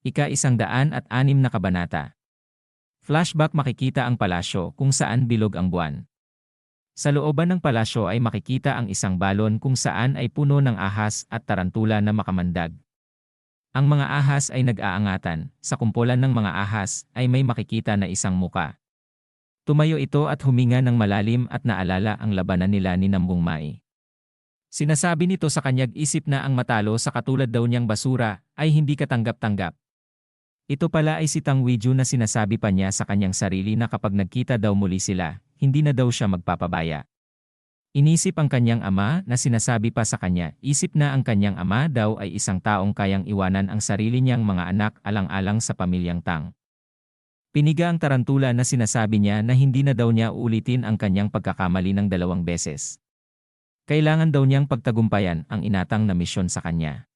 Ika-106 na kabanata. Flashback. Makikita ang palasyo kung saan bilog ang buwan. Sa looban ng palasyo ay makikita ang isang balon kung saan ay puno ng ahas at tarantula na makamandag. Ang mga ahas ay nag-aangatan, sa kumpulan ng mga ahas ay may makikita na isang muka. Tumayo ito at huminga ng malalim at naalala ang labanan nila ni Nambung Mai. Sinasabi nito sa kanyang isip na ang matalo sa katulad daw niyang basura ay hindi katanggap-tanggap. Ito pala ay si Tang Weiju na sinasabi pa niya sa kanyang sarili na kapag nagkita daw muli sila, hindi na daw siya magpapabaya. Inisip ang kanyang ama na sinasabi pa sa kanya, isip na ang kanyang ama daw ay isang taong kayang iwanan ang sarili niyang mga anak alang-alang sa pamilyang Tang. Piniga ang tarantula na sinasabi niya na hindi na daw niya uulitin ang kanyang pagkakamali ng 2 beses. Kailangan daw niyang pagtagumpayan ang inatang na misyon sa kanya.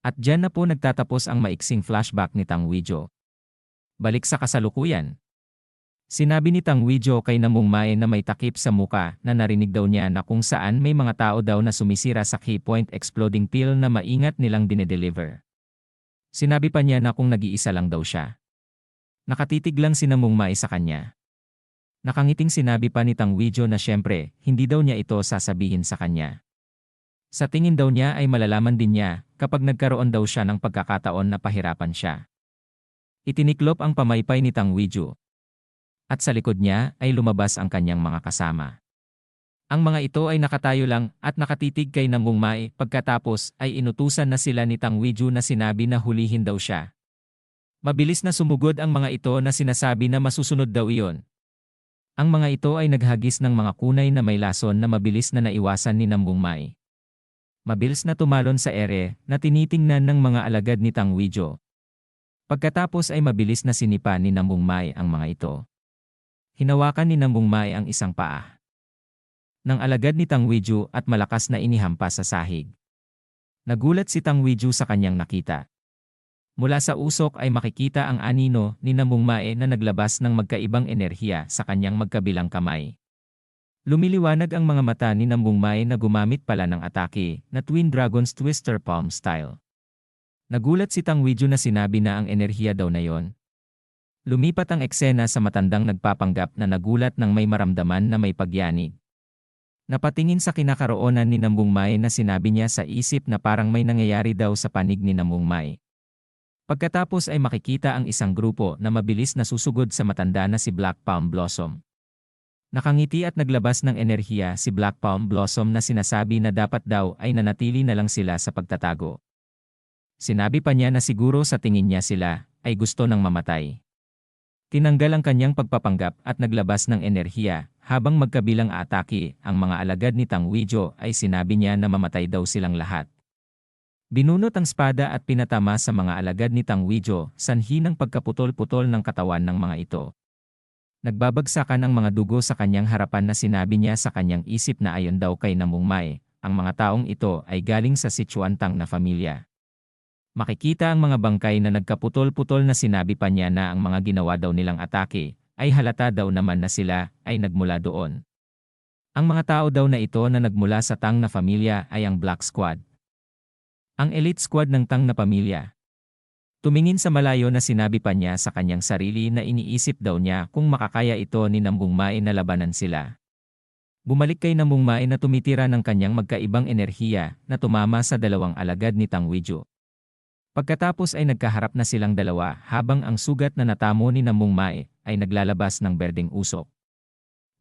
At diyan na po nagtatapos ang maiksing flashback ni Tang Weiju. Balik sa kasalukuyan. Sinabi ni Tang Weiju kay Nambung Mai na may takip sa muka na narinig daw niya na kung saan may mga tao daw na sumisira sa key point exploding pill na maingat nilang dinedeliver. Sinabi pa niya na kung nag-iisa lang daw siya. Nakatitig lang si Nambung Mai sa kanya. Nakangiting sinabi pa ni Tang Weiju na siyempre, hindi daw niya ito sasabihin sa kanya. Sa tingin daw niya ay malalaman din niya kapag nagkaroon daw siya ng pagkakataon na pahirapan siya. Itiniklop ang pamaypay ni Tang Weiju. At sa likod niya ay lumabas ang kanyang mga kasama. Ang mga ito ay nakatayo lang at nakatitig kay Nambung Mai pagkatapos ay inutusan na sila ni Tang Weiju na sinabi na hulihin daw siya. Mabilis na sumugod ang mga ito na sinasabi na masusunod daw iyon. Ang mga ito ay naghagis ng mga kunay na may lason na mabilis na naiwasan ni Nambung Mai. Mabilis na tumalon sa ere na tinitingnan ng mga alagad ni Tang Weiju. Pagkatapos ay mabilis na sinipa ni Nambung Mai ang mga ito. Hinawakan ni Nambung Mai ang isang paa ng alagad ni Tang Weiju at malakas na inihampas sa sahig. Nagulat si Tang Weiju sa kanyang nakita. Mula sa usok ay makikita ang anino ni Nambung Mai na naglabas ng magkaibang enerhiya sa kanyang magkabilang kamay. Lumiliwanag ang mga mata ni Nambung Mai na gumamit pala ng atake na Twin Dragon's Twister Palm style. Nagulat si Tang Weiju na sinabi na ang enerhiya daw na yon. Lumipat ang eksena sa matandang nagpapanggap na nagulat nang may maramdaman na may pagyanig. Napatingin sa kinakaroonan ni Nambung Mai na sinabi niya sa isip na parang may nangyayari daw sa panig ni Nambung Mai. Pagkatapos ay makikita ang isang grupo na mabilis na susugod sa matanda na si Black Palm Blossom. Nakangiti at naglabas ng enerhiya si Black Palm Blossom na sinasabi na dapat daw ay nanatili na lang sila sa pagtatago. Sinabi pa niya na siguro sa tingin niya sila ay gusto ng mamatay. Tinanggal ang kanyang pagpapanggap at naglabas ng enerhiya habang magkabilang atake ang mga alagad ni Tang Weiju ay sinabi niya na mamatay daw silang lahat. Binunot ang espada at pinatama sa mga alagad ni Tang Weiju, sanhi ng pagkaputol-putol ng katawan ng mga ito. Nagbabagsakan ang mga dugo sa kanyang harapan na sinabi niya sa kanyang isip na ayon daw kay Nambung Mai, ang mga taong ito ay galing sa Sichuan Tang na pamilya. Makikita ang mga bangkay na nagkaputol-putol na sinabi pa niya na ang mga ginawa daw nilang atake ay halata daw naman na sila ay nagmula doon. Ang mga tao daw na ito na nagmula sa Tang na pamilya ay ang Black Squad. Ang elite squad ng Tang na pamilya. Tumingin sa malayo na sinabi pa niya sa kanyang sarili na iniisip daw niya kung makakaya ito ni Nambung Mai na labanan sila. Bumalik kay Nambung Mai na tumitira ng kanyang magkaibang enerhiya na tumama sa 2 alagad ni Tang Weiju. Pagkatapos ay nagkaharap na silang dalawa habang ang sugat na natamo ni Nambung Mai ay naglalabas ng berdeng usok.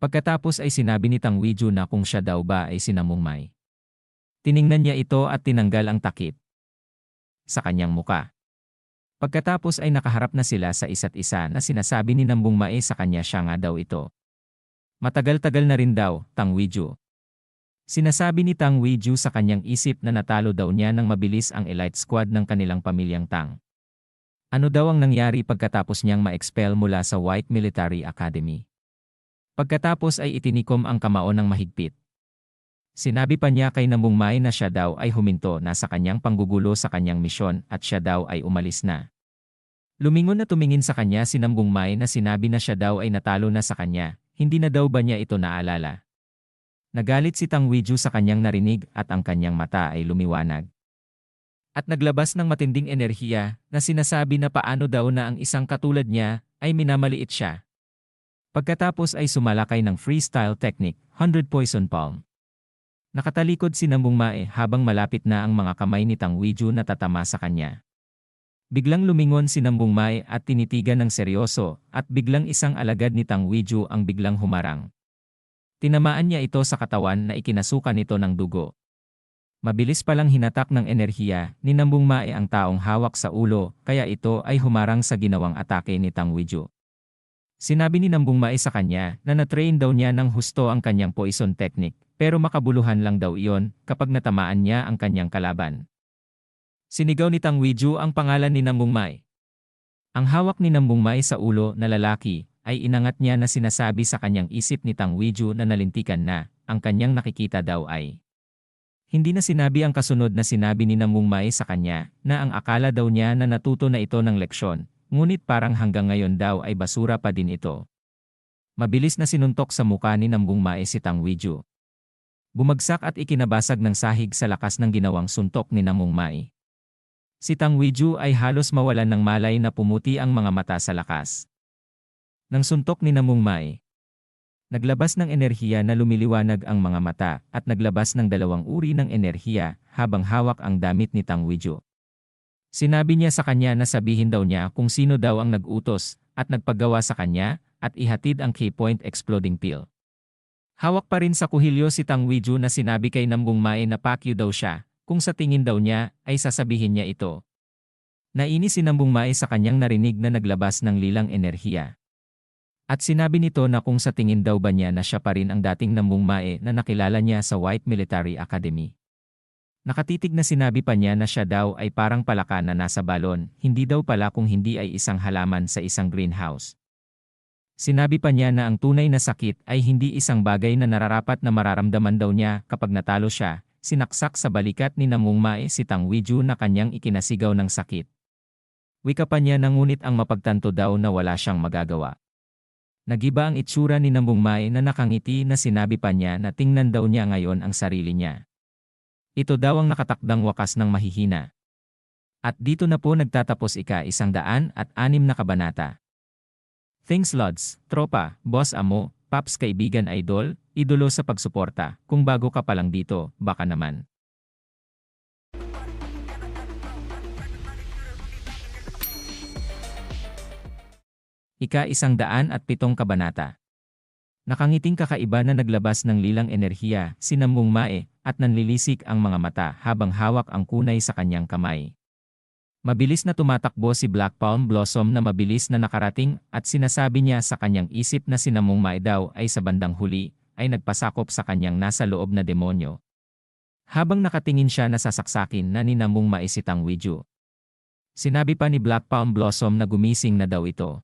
Pagkatapos ay sinabi ni Tang Weiju na kung siya daw ba ay si Nambung Mai. Tiningnan niya ito at tinanggal ang takip sa kanyang muka. Pagkatapos ay nakaharap na sila sa isa't isa na sinasabi ni Nambung Mai sa kanya siya nga daw ito. Matagal-tagal na rin daw, Tang Weiju. Sinasabi ni Tang Weiju sa kanyang isip na natalo daw niya ng mabilis ang elite squad ng kanilang pamilyang Tang. Ano daw ang nangyari pagkatapos niyang ma-expel mula sa White Military Academy? Pagkatapos ay itinikom ang kamao ng mahigpit. Sinabi pa niya kay Nambung Mai na siya daw ay huminto na sa kanyang panggugulo sa kanyang misyon at siya daw ay umalis na. Lumingon na tumingin sa kanya si Nambung Mai na sinabi na siya daw ay natalo na sa kanya, hindi na daw ba niya ito naalala? Nagalit si Tang Weiju sa kanyang narinig at ang kanyang mata ay lumiwanag. At naglabas ng matinding enerhiya na sinasabi na paano daw na ang isang katulad niya ay minamaliit siya. Pagkatapos ay sumalakay ng freestyle technique, 100 Poison Palm. Nakatalikod si Nambung Mae habang malapit na ang mga kamay ni Tang Weiju na tatama sa kanya. Biglang lumingon si Nambung Mae at tinitigan ng seryoso at biglang isang alagad ni Tang Weiju ang biglang humarang. Tinamaan niya ito sa katawan na ikinasukan nito ng dugo. Mabilis palang hinatak ng enerhiya ni Nambung Mae ang taong hawak sa ulo kaya ito ay humarang sa ginawang atake ni Tang Weiju. Sinabi ni Nambung Mae sa kanya na na-train daw niya ng husto ang kanyang poison technique pero makabuluhan lang daw iyon kapag natamaan niya ang kanyang kalaban. Sinigaw ni Tang Weiju ang pangalan ni Nambung Mae. Ang hawak ni Nambung Mae sa ulo na lalaki ay inangat niya na sinasabi sa kanyang isip ni Tang Weiju na nalintikan na ang kanyang nakikita daw ay. Hindi na sinabi ang kasunod na sinabi ni Nambung Mae sa kanya na ang akala daw niya na natuto na ito ng leksyon, ngunit parang hanggang ngayon daw ay basura pa din ito. Mabilis na sinuntok sa muka ni Nambung Mae si Tang Weiju. Bumagsak at ikinabasag ng sahig sa lakas ng ginawang suntok ni Nambung Mae. Si Tang Weiju ay halos mawalan ng malay na pumuti ang mga mata sa lakas. Nang suntok ni Nambung Mae, naglabas ng enerhiya na lumiliwanag ang mga mata at naglabas ng dalawang uri ng enerhiya habang hawak ang damit ni Tang Weiju. Sinabi niya sa kanya na sabihin daw niya kung sino daw ang nag-utos at nagpagawa sa kanya at ihatid ang K-Point Exploding Pill. Hawak pa rin sa kuhilyo si Tang Weiju na sinabi kay Nambung Mae na pakyu daw siya kung sa tingin daw niya ay sasabihin niya ito. Nainis si Nambung Mae sa kanyang narinig na naglabas ng lilang enerhiya. At sinabi nito na kung sa tingin daw ba niya na siya pa rin ang dating Nambung Mae na nakilala niya sa White Military Academy. Nakatitig na sinabi pa niya na siya daw ay parang palaka na nasa balon, hindi daw pala kung hindi ay isang halaman sa isang greenhouse. Sinabi pa niya na ang tunay na sakit ay hindi isang bagay na nararapat na mararamdaman daw niya kapag natalo siya. Sinaksak sa balikat ni Nambung Mae si Tang Weiju na kanyang ikinasigaw ng sakit. Wika pa niya na ngunit ang mapagtanto daw na wala siyang magagawa. Nagiba ang itsura ni Nambung Mae na nakangiti na sinabi pa niya na tingnan daw niya ngayon ang sarili niya. Ito daw ang nakatakdang wakas ng mahihina. At dito na po nagtatapos ika-106 na kabanata. Thanks Lods, tropa, boss amo, paps kaibigan idol, idolo sa pagsuporta. Kung bago ka pa lang dito, baka naman. Ika-107 kabanata. Nakangiting kakaiba na naglabas ng lilang enerhiya si Nambung Mae at nanlilisik ang mga mata habang hawak ang kunay sa kanyang kamay. Mabilis na tumatakbo si Black Palm Blossom na mabilis na nakarating at sinasabi niya sa kanyang isip na si Nambung Mae daw ay sa bandang huli ay nagpasakop sa kanyang nasa loob na demonyo. Habang nakatingin siya na sasaksakin na ni Nambung Mae si Tang Weiju. Sinabi pa ni Black Palm Blossom na gumising na daw ito.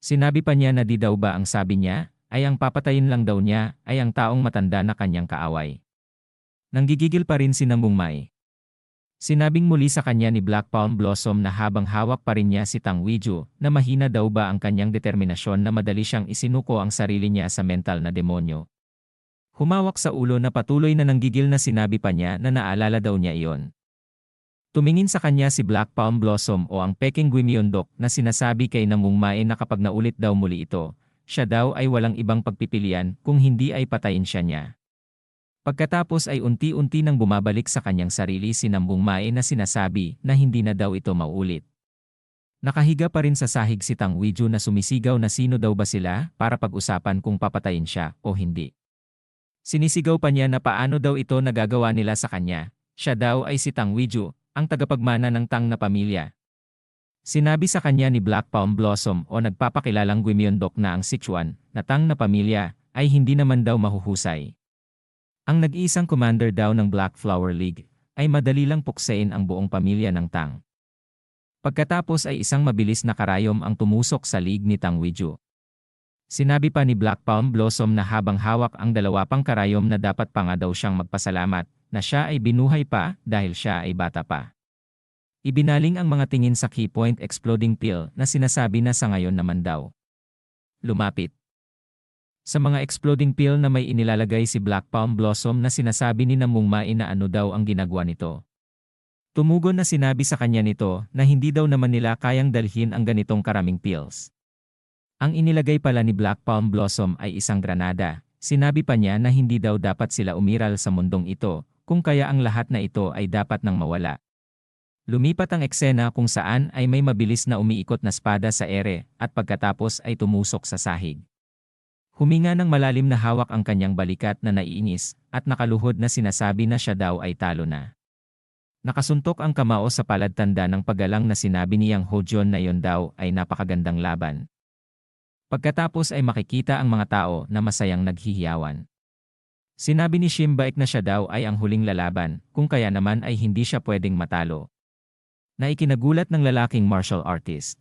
Sinabi pa niya na di daw ba ang sabi niya ay ang papatayin lang daw niya ay ang taong matanda na kanyang kaaway. Nanggigigil pa rin si Nambung Mae. Sinabing muli sa kanya ni Black Palm Blossom na habang hawak pa rin niya si Tang Weiju na mahina daw ba ang kanyang determinasyon na madali siyang isinuko ang sarili niya sa mental na demonyo. Humawak sa ulo na patuloy na nanggigil na sinabi pa niya na naalala daw niya iyon. Tumingin sa kanya si Black Palm Blossom o ang Peking Guimyondok na sinasabi kay Nambung Mae na kapag naulit daw muli ito, siya daw ay walang ibang pagpipilian kung hindi ay patayin siya niya. Pagkatapos ay unti-unti nang bumabalik sa kanyang sarili si Nambung Mae na sinasabi na hindi na daw ito maulit. Nakahiga pa rin sa sahig si Tang Weiju na sumisigaw na sino daw ba sila para pag-usapan kung papatayin siya o hindi. Sinisigaw pa niya na paano daw ito nagagawa nila sa kanya. Siya daw ay si Tang Weiju, ang tagapagmana ng Tang na pamilya. Sinabi sa kanya ni Black Palm Blossom o nagpapakilalang Guimyondok na ang Sichuan na Tang na pamilya ay hindi naman daw mahuhusay. Ang nag-iisang commander daw ng Black Flower League ay madali lang puksain ang buong pamilya ng Tang. Pagkatapos ay isang mabilis na karayom ang tumusok sa league ni Tang Weiju. Sinabi pa ni Black Palm Blossom na habang hawak ang dalawa pang karayom na dapat pa nga daw siyang magpasalamat na siya ay binuhay pa dahil siya ay bata pa. Ibinaling ang mga tingin sa Key-Point Exploding Pill na sinasabi na sa ngayon naman daw. Lumapit. Sa mga exploding pill na may inilalagay si Black Palm Blossom na sinasabi ni Nambung Mae na ano daw ang ginagawa nito. Tumugon na sinabi sa kanya nito na hindi daw naman nila kayang dalhin ang ganitong karaming pills. Ang inilagay pala ni Black Palm Blossom ay isang granada. Sinabi pa niya na hindi daw dapat sila umiral sa mundong ito, kung kaya ang lahat na ito ay dapat nang mawala. Lumipat ang eksena kung saan ay may mabilis na umiikot na espada sa ere at pagkatapos ay tumusok sa sahig. Huminga ng malalim na hawak ang kanyang balikat na naiinis at nakaluhod na sinasabi na siya daw ay talo na. Nakasuntok ang kamao sa palatanda ng paggalang na sinabi niyang Hojon na iyon daw ay napakagandang laban. Pagkatapos ay makikita ang mga tao na masayang naghihiyawan. Sinabi ni Shimbaek na siya daw ay ang huling lalaban, kung kaya naman ay hindi siya pwedeng matalo. Na ikinagulat ng lalaking martial artist.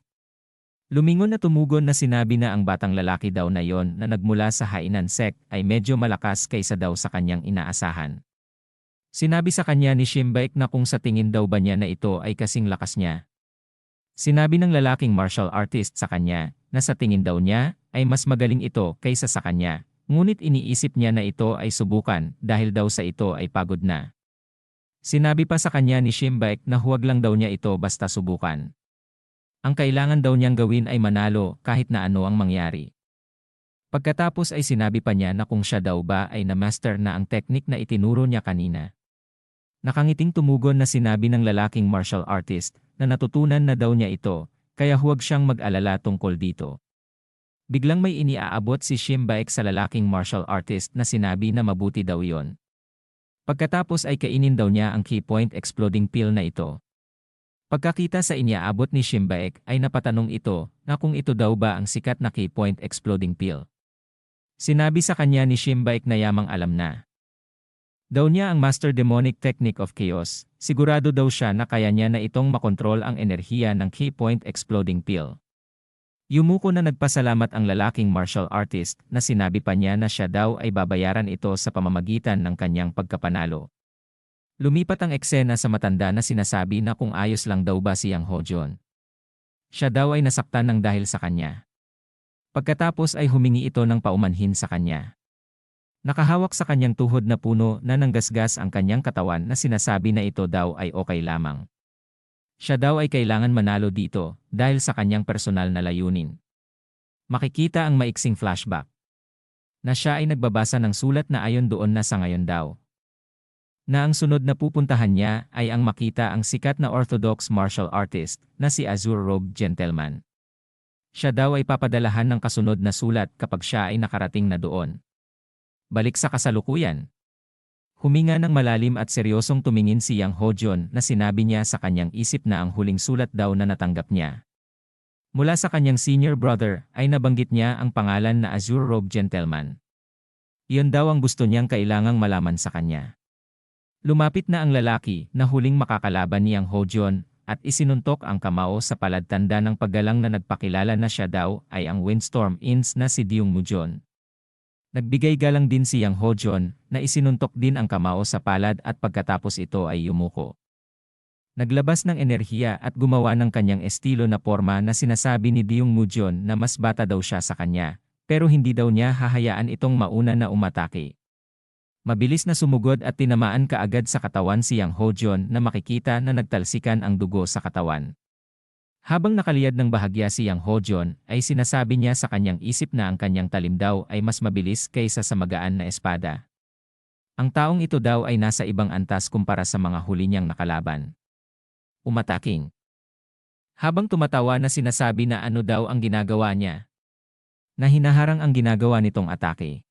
Lumingon na tumugon na sinabi na ang batang lalaki daw na yon na nagmula sa Hainan sect ay medyo malakas kaysa daw sa kanyang inaasahan. Sinabi sa kanya ni Shimbaek na kung sa tingin daw ba niya na ito ay kasing lakas niya. Sinabi ng lalaking martial artist sa kanya na sa tingin daw niya ay mas magaling ito kaysa sa kanya, ngunit iniisip niya na ito ay subukan dahil daw sa ito ay pagod na. Sinabi pa sa kanya ni Shimbaek na huwag lang daw niya ito basta subukan. Ang kailangan daw niyang gawin ay manalo kahit na ano ang mangyari. Pagkatapos ay sinabi pa niya na kung siya daw ba ay na-master na ang teknik na itinuro niya kanina. Nakangiting tumugon na sinabi ng lalaking martial artist na natutunan na daw niya ito, kaya huwag siyang mag-alala tungkol dito. Biglang may iniaabot si Shimbaek sa lalaking martial artist na sinabi na mabuti daw yon. Pagkatapos ay kainin daw niya ang key point exploding pill na ito. Pagkakita sa iniaabot ni Shimbaek ay napatanong ito na kung ito daw ba ang sikat na key point exploding pill. Sinabi sa kanya ni Shimbaek na yamang alam na. Daw niya ang Master Demonic Technique of Chaos, sigurado daw siya na kaya niya na itong makontrol ang enerhiya ng key point exploding pill. Yumuko na nagpasalamat ang lalaking martial artist na sinabi pa niya na siya daw ay babayaran ito sa pamamagitan ng kanyang pagkapanalo. Lumipat ang eksena sa matanda na sinasabi na kung ayos lang daw ba siyang Hojon. Siya daw ay nasaktan ng dahil sa kanya. Pagkatapos ay humingi ito ng paumanhin sa kanya. Nakahawak sa kanyang tuhod na puno na nanggasgas ang kanyang katawan na sinasabi na ito daw ay okay lamang. Siya daw ay kailangan manalo dito dahil sa kanyang personal na layunin. Makikita ang maiksing flashback na siya ay nagbabasa ng sulat na ayon doon na sa ngayon daw. Na ang sunod na pupuntahan niya ay ang makita ang sikat na orthodox martial artist na si Azure Robe Gentleman. Siya daw ay papadalahan ng kasunod na sulat kapag siya ay nakarating na doon. Balik sa kasalukuyan. Huminga ng malalim at seryosong tumingin si Yang Hojon na sinabi niya sa kanyang isip na ang huling sulat daw na natanggap niya. Mula sa kanyang senior brother ay nabanggit niya ang pangalan na Azure Robe Gentleman. Iyon daw ang gusto niyang kailangang malaman sa kanya. Lumapit na ang lalaki na huling makakalaban ni Yang Hojon at isinuntok ang kamao sa palatanda ng paggalang na nagpakilala na siya daw ay ang Windstorm Inns na si Deung Mujon. Nagbigay galang din si Yang Hojon na isinuntok din ang kamao sa palad at pagkatapos ito ay yumuko. Naglabas ng enerhiya at gumawa ng kanyang estilo na forma na sinasabi ni Deung Mujon na mas bata daw siya sa kanya, pero hindi daw niya hahayaan itong mauna na umatake. Mabilis na sumugod at tinamaan kaagad sa katawan si Yang Hojon na makikita na nagtalsikan ang dugo sa katawan. Habang nakaliyad ng bahagya si Yang Hojon, ay sinasabi niya sa kanyang isip na ang kanyang talim daw ay mas mabilis kaysa sa magaan na espada. Ang taong ito daw ay nasa ibang antas kumpara sa mga huli niyang nakalaban. Umataking. Habang tumatawa na sinasabi na ano daw ang ginagawa niya. Na hinaharang ang ginagawa nitong atake.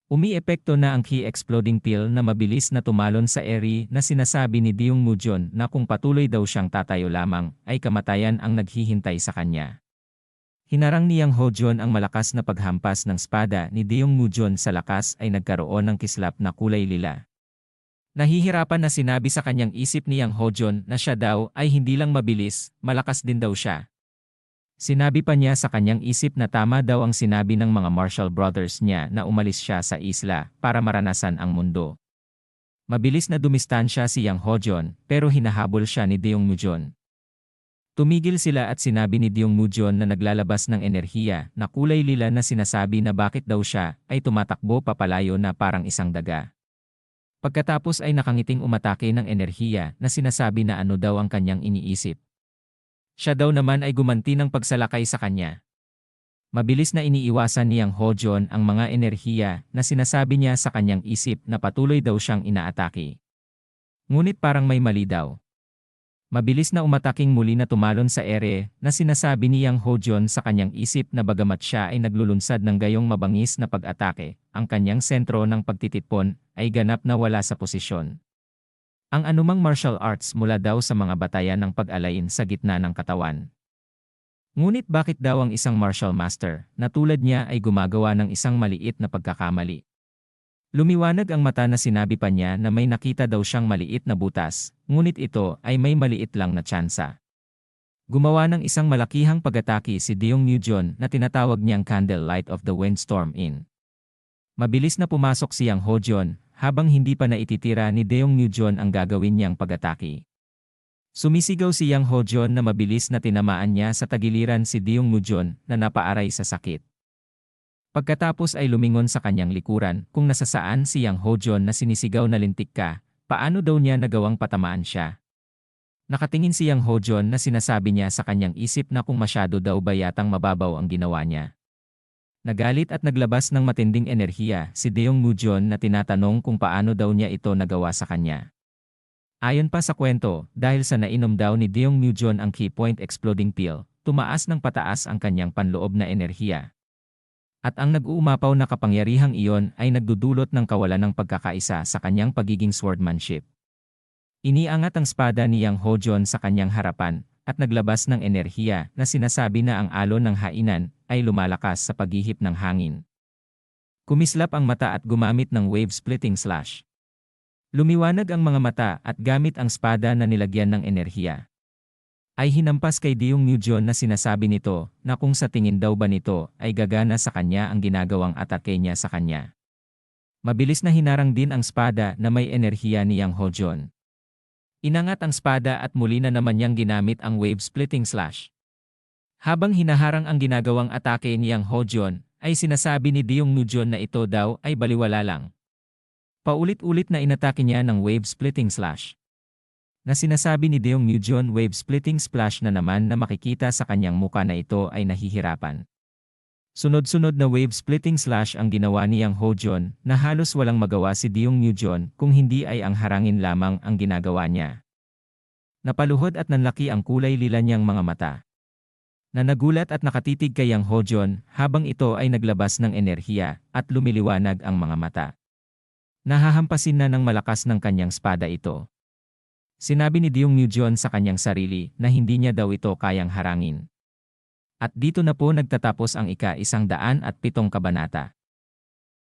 Umi-epekto na ang key exploding pill na mabilis na tumalon sa eri na sinasabi ni Deung Mujon na kung patuloy daw siyang tatayo lamang ay kamatayan ang naghihintay sa kanya. Hinarang ni Yang Hojon ang malakas na paghampas ng espada ni Deung Mujon sa lakas ay nagkaroon ng kislap na kulay lila. Nahihirapan na sinabi sa kanyang isip ni Yang Hojon na siya daw ay hindi lang mabilis, malakas din daw siya. Sinabi pa niya sa kanyang isip na tama daw ang sinabi ng mga Marshall brothers niya na umalis siya sa isla para maranasan ang mundo. Mabilis na dumistansya si Yang Hojon pero hinahabol siya ni Deung Mujon. Tumigil sila at sinabi ni Deung Mujon na naglalabas ng enerhiya na kulay lila na sinasabi na bakit daw siya ay tumatakbo papalayo na parang isang daga. Pagkatapos ay nakangiting umatake ng enerhiya na sinasabi na ano daw ang kanyang iniisip. Siya daw naman ay gumanti ng pagsalakay sa kanya. Mabilis na iniiwasan niyang Hojon ang mga enerhiya na sinasabi niya sa kanyang isip na patuloy daw siyang inaatake. Ngunit parang may mali daw. Mabilis na umataking muli na tumalon sa ere na sinasabi niyang Hojon sa kanyang isip na bagamat siya ay naglulunsad ng gayong mabangis na pag-atake, ang kanyang sentro ng pagtitipon ay ganap na wala sa posisyon. Ang anumang martial arts mula daw sa mga batayan ng pag-alain sa gitna ng katawan. Ngunit bakit daw ang isang martial master na tulad niya ay gumagawa ng isang maliit na pagkakamali? Lumiwanag ang mata na sinabi pa niya na may nakita daw siyang maliit na butas, ngunit ito ay may maliit lang na tsansa. Gumawa ng isang malakihang pag-atake si Deong Mujon na tinatawag niyang Candle Light of the Windstorm Inn. Mabilis na pumasok si Yang Hojon habang hindi pa naititira ni Deong Mujon ang gagawin niyang pag-atake. Sumisigaw si Yang Hojon na mabilis na tinamaan niya sa tagiliran si Deong Mujon na napaaray sa sakit. Pagkatapos ay lumingon sa kanyang likuran kung nasasaan si Yang Hojon na sinisigaw na lintik ka, paano daw niya nagawang patamaan siya. Nakatingin si Yang Hojon na sinasabi niya sa kanyang isip na kung masyado daw ba yatang mababaw ang ginawa niya. Nagalit at naglabas ng matinding enerhiya si Deong Mujon na tinatanong kung paano daw niya ito nagawa sa kanya. Ayon pa sa kwento, dahil sa nainom daw ni Deong Mujon ang Key Point Exploding Pill, tumaas ng pataas ang kanyang panloob na enerhiya. At ang nag-uumapaw na kapangyarihang iyon ay nagdudulot ng kawalan ng pagkakaisa sa kanyang pagiging swordmanship. Iniangat ang espada ni Yang Hojon sa kanyang harapan at naglabas ng enerhiya na sinasabi na ang alon ng hainan ay lumalakas sa paghihip ng hangin. Kumislap ang mata at gumamit ng wave-splitting slash. Lumiwanag ang mga mata at gamit ang espada na nilagyan ng enerhiya. Ay hinampas kay Deong Mujon na sinasabi nito na kung sa tingin daw ba nito ay gagana sa kanya ang ginagawang atake niya sa kanya. Mabilis na hinarang din ang espada na may enerhiya ni Yang Hojon. Inangat ang espada at muli na naman niyang ginamit ang wave-splitting slash. Habang hinaharang ang ginagawang atake ni Yang Hojon, ay sinasabi ni Deong Mujon na ito daw ay baliwala lang. Paulit-ulit na inatake niya ng wave-splitting slash. Na sinasabi ni Deong Mujon wave-splitting splash na naman na makikita sa kanyang muka na ito ay nahihirapan. Sunod-sunod na wave-splitting slash ang ginawa ni Yang Hojon na halos walang magawa si Deong Mujon kung hindi ay ang harangin lamang ang ginagawa niya. Napaluhod at nanlaki ang kulay lila niyang mga mata. Na nagulat at nakatitig kay Yang Hojon habang ito ay naglabas ng enerhiya at lumiliwanag ang mga mata. Nahahampasin na ng malakas ng kanyang espada ito. Sinabi ni Deong Mujon sa kanyang sarili na hindi niya daw ito kayang harangin. At dito na po nagtatapos ang ika-107 kabanata.